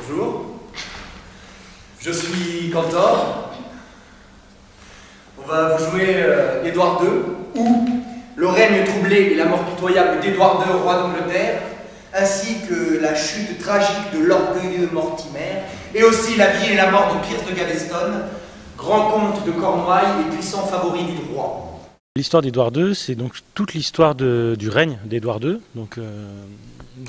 Bonjour. Je suis Cantor. On va vous jouer Édouard II, ou le règne troublé et la mort pitoyable d'Édouard II, roi d'Angleterre, ainsi que la chute tragique de l'orgueilleux Mortimer, et aussi la vie et la mort de Piers de Gaveston, grand comte de Cornouailles et puissant favori du roi. L'histoire d'Édouard II, c'est donc toute l'histoire du règne d'Édouard II, donc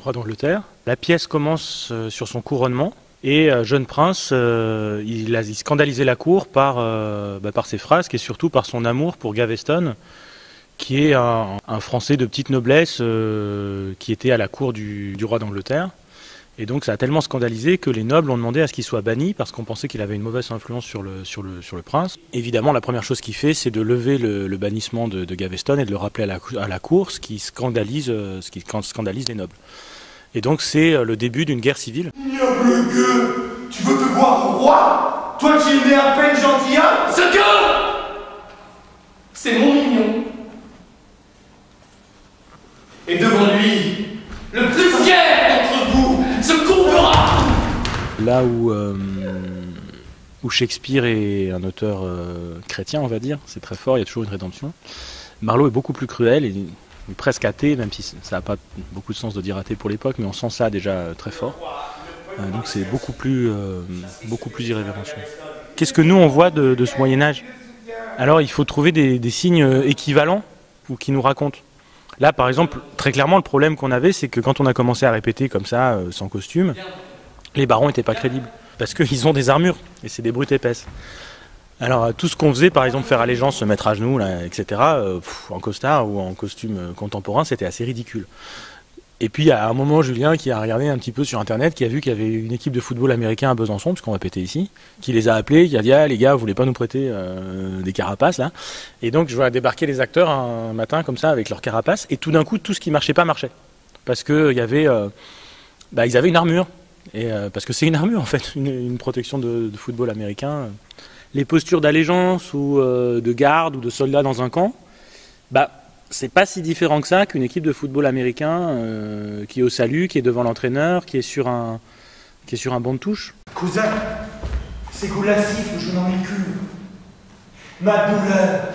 roi d'Angleterre. La pièce commence sur son couronnement, et jeune prince, il a scandalisé la cour par ses frasques et surtout par son amour pour Gaveston, qui est un Français de petite noblesse qui était à la cour du roi d'Angleterre. Et donc ça a tellement scandalisé que les nobles ont demandé à ce qu'il soit banni parce qu'on pensait qu'il avait une mauvaise influence sur le prince. Évidemment, la première chose qu'il fait, c'est de lever le bannissement de Gaveston et de le rappeler à la cour, ce qui scandalise les nobles. Et donc c'est le début d'une guerre civile. Ignoble gueux, tu veux te voir roi? Toi qui es né à peine gentilhomme? Ce gueux, c'est mon mignon. Et devant lui, le plus fier d'entre vous se courbera. Là où Shakespeare est un auteur chrétien, on va dire, c'est très fort, il y a toujours une rédemption. Marlowe est beaucoup plus cruel et presque athée, même si ça n'a pas beaucoup de sens de dire athée pour l'époque, mais on sent ça déjà très fort. Donc c'est beaucoup plus irrévérencieux. Qu'est-ce que nous on voit de ce Moyen-Âge? Alors il faut trouver des signes équivalents ou qui nous racontent. Là, par exemple, très clairement, le problème qu'on avait, c'est que quand on a commencé à répéter comme ça, sans costume, les barons n'étaient pas crédibles. Parce qu'ils ont des armures, et c'est des brutes épaisses. Alors, tout ce qu'on faisait, par exemple, faire allégeance, se mettre à genoux, là, etc., en costard ou en costume contemporain, c'était assez ridicule. Et puis, il y a un moment, Julien, qui a regardé un petit peu sur Internet, qui a vu qu'il y avait une équipe de football américain à Besançon, puisqu'on répétait ici, qui les a appelés, qui a dit « Ah, les gars, vous voulez pas nous prêter des carapaces, là ?» Et donc, je vois débarquer les acteurs un matin, comme ça, avec leurs carapaces, et tout d'un coup, tout ce qui marchait pas, marchait. Parce que il y avait... ils avaient une armure. Et, parce que c'est une armure, en fait, une protection de football américain. Les postures d'allégeance, ou de garde, ou de soldats dans un camp, c'est pas si différent que ça qu'une équipe de football américain qui est au salut, qui est devant l'entraîneur, qui est sur un banc de touche. Cousin, ces coups lascifs, je n'en ai qu'une. Ma douleur,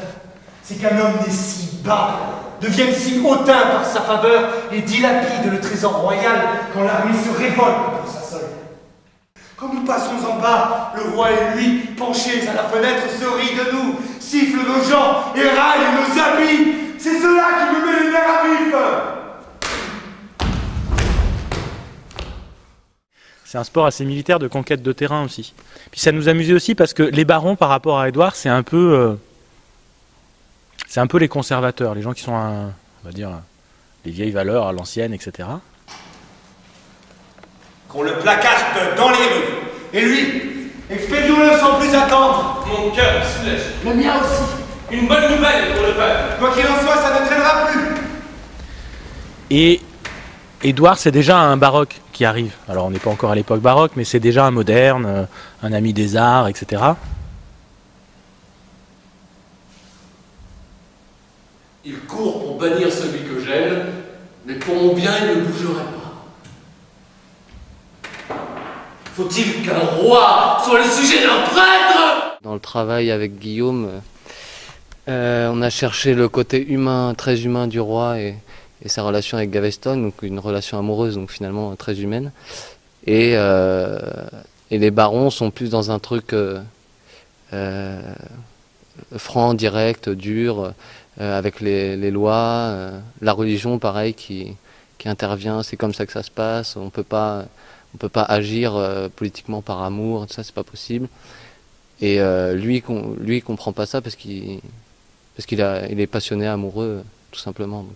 c'est qu'un homme né si bas devienne si hautain par sa faveur et dilapide le trésor royal quand l'armée se révolte contre sa solde. Quand nous passons en bas, le roi et lui, penchés à la fenêtre, se rient de nous, sifflent nos gens et raillent nos habits. C'est cela qui me met les nerfs à vif. C'est un sport assez militaire de conquête de terrain aussi. Puis ça nous amusait aussi parce que les barons par rapport à Édouard, c'est un peu les conservateurs, les gens qui sont, on va dire, les vieilles valeurs à l'ancienne, etc. Qu'on le placarde dans les rues. Et lui, expédions-le sans plus attendre. Mon cœur se soulève. Le mien aussi. Une bonne nouvelle pour le peuple. Quoi qu'il en soit, ça ne traînera plus. Et Édouard, c'est déjà un baroque qui arrive. Alors on n'est pas encore à l'époque baroque, mais c'est déjà un moderne, un ami des arts, etc. Il court pour bannir celui que j'aime, mais pour mon bien, il ne bougerait pas. Faut-il qu'un roi soit le sujet d'un prêtre? Dans le travail avec Guillaume, on a cherché le côté humain, très humain du roi et sa relation avec Gaveston, donc une relation amoureuse, donc finalement très humaine. Et les barons sont plus dans un truc franc, direct, dur, avec les lois, la religion pareil qui intervient, c'est comme ça que ça se passe, on peut pas agir politiquement par amour, ça c'est pas possible. Et lui il comprend pas ça parce qu'il est passionné, amoureux, tout simplement.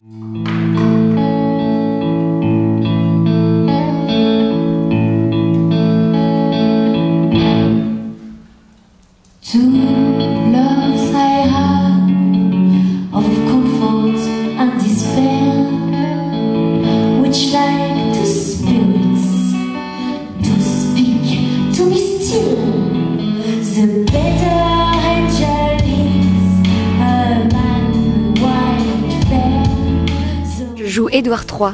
Je joue Édouard III,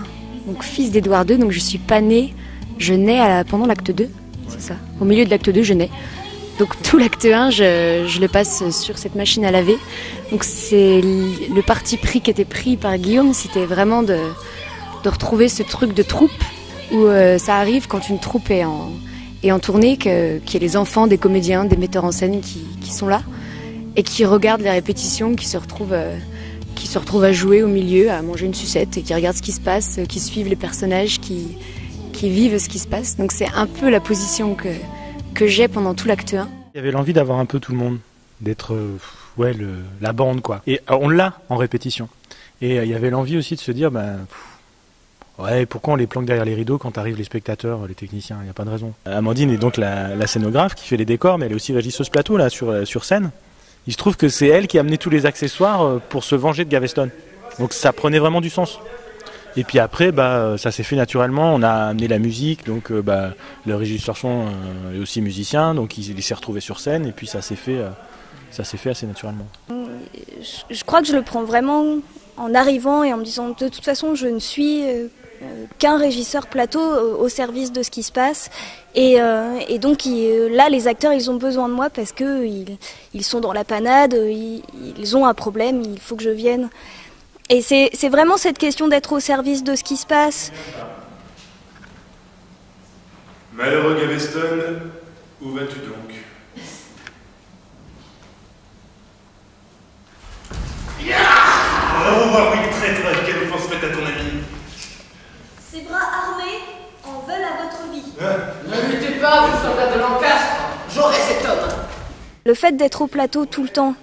donc fils d'Édouard II, donc je suis pas née, je nais pendant l'acte 2. c'est ça. Au milieu de l'acte 2, je nais. Donc tout l'acte 1, je le passe sur cette machine à laver. Donc c'est le parti pris qui était pris par Guillaume, c'était vraiment de retrouver ce truc de troupe où ça arrive quand une troupe est en tournée, qu'il y ait les enfants, des comédiens, des metteurs en scène qui sont là et qui regardent les répétitions, qui se retrouvent à jouer au milieu, à manger une sucette et qui regardent ce qui se passe, qui suivent les personnages, qui vivent ce qui se passe. Donc c'est un peu la position que j'ai pendant tout l'acte 1. Il y avait l'envie d'avoir un peu tout le monde, d'être la bande quoi. Et on l'a en répétition. Et il y avait l'envie aussi de se dire pourquoi on les planque derrière les rideaux quand arrivent les spectateurs, les techniciens, il n'y a pas de raison. Amandine est donc la scénographe qui fait les décors, mais elle est aussi régisseuse plateau là sur scène. Il se trouve que c'est elle qui a amené tous les accessoires pour se venger de Gaveston. Donc ça prenait vraiment du sens. Et puis après, ça s'est fait naturellement. On a amené la musique, donc le régisseur son est aussi musicien, donc il s'est retrouvé sur scène, et puis ça s'est fait assez naturellement. Je crois que je le prends vraiment en arrivant et en me disant de toute façon, je ne suis qu'un régisseur plateau au service de ce qui se passe. Et donc là, les acteurs, ils ont besoin de moi parce que ils sont dans la panade, ils ont un problème, il faut que je vienne. Et c'est vraiment cette question d'être au service de ce qui se passe. Malheureux Gaveston, où vas-tu donc? Oh oui, traître, quelle offense faite à ton ami. Ses bras armés en veulent à votre vie. Ne luttez pas, vous soldats de Lancastre, j'aurai cet homme. Le fait d'être au plateau tout le temps,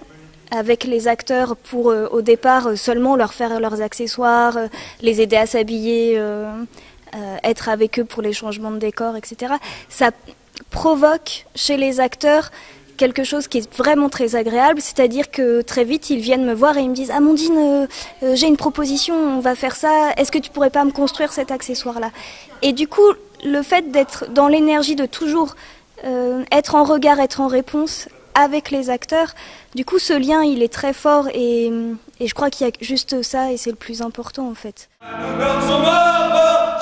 avec les acteurs pour au départ seulement leur faire leurs accessoires, les aider à s'habiller, être avec eux pour les changements de décor, etc. Ça provoque chez les acteurs quelque chose qui est vraiment très agréable, c'est-à-dire que très vite ils viennent me voir et ils me disent « Amandine, j'ai une proposition, on va faire ça, est-ce que tu pourrais pas me construire cet accessoire-là » Et du coup, le fait d'être dans l'énergie de toujours être en regard, être en réponse avec les acteurs, du coup ce lien il est très fort et je crois qu'il y a juste ça et c'est le plus important en fait. Nos gardes sont morts,